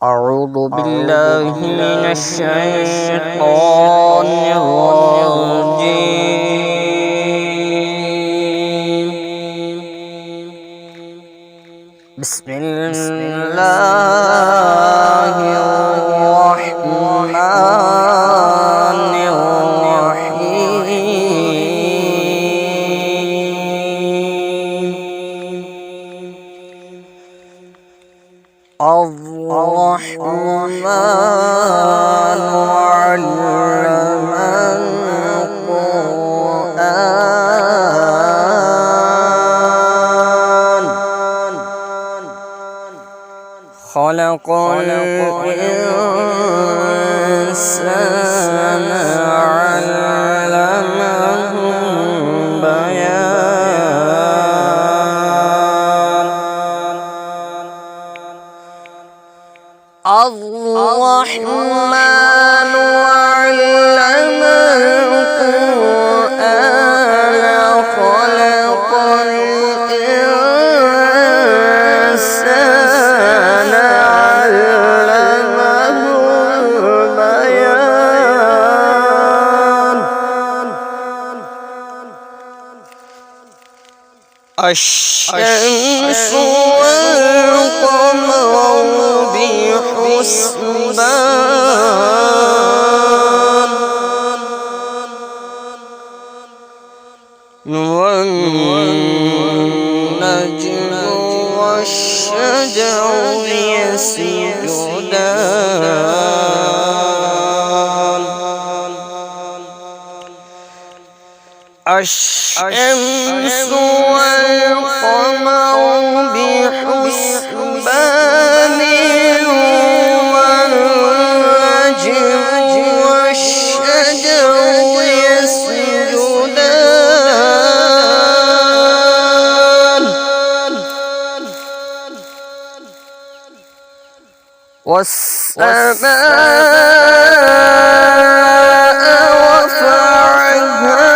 أعوذ بالله من الشيطان الرجيم. بسم الله الرحمن الرحيم. الرحمن علم القرآن خلق الإنسان علمه البيان. الرحمن علم القرآن خلق الإنسان علمه البيان. الشمس والقمر بحسبان والنجم والشجر يسجدان. الشمس والقمر بحسبان والنجم والشجر يسجدان. والسماء رفعها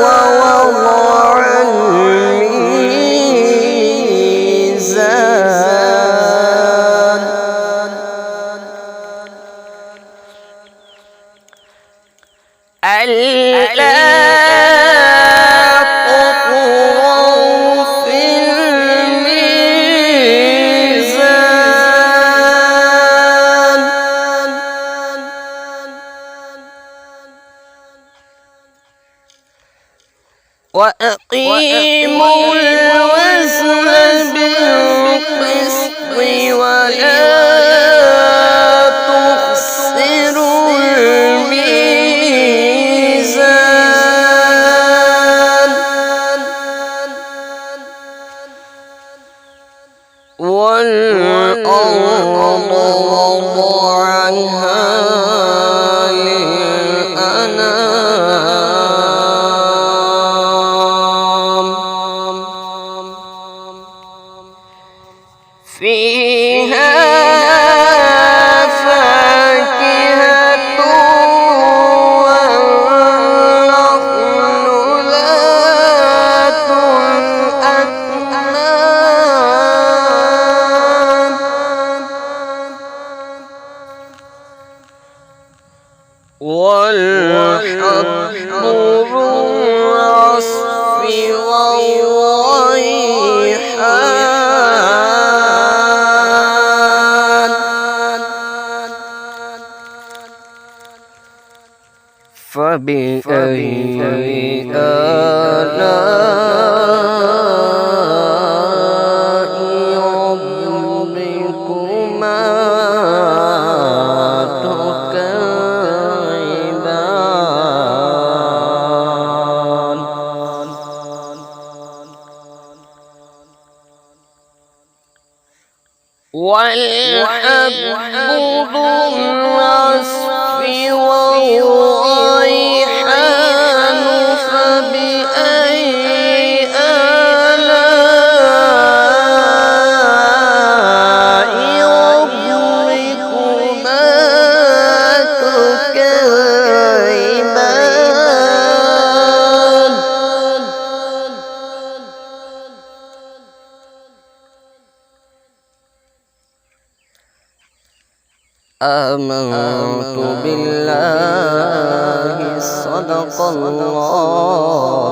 ووضع الميزان. ألا تطغوا في الميزان وأقيموا الوزن بالقسط ولا تخسروا الميزان. والأرض وضعها للأنام فيها فاكهة والنخل ذات الأكمام والحب ذو العصف والريحان. فبأي آلاء ربكما تكذبان. والحب ذو العصف والريحان فبأي آلاء ربكما تكذبان. آمنت بالله صدق الله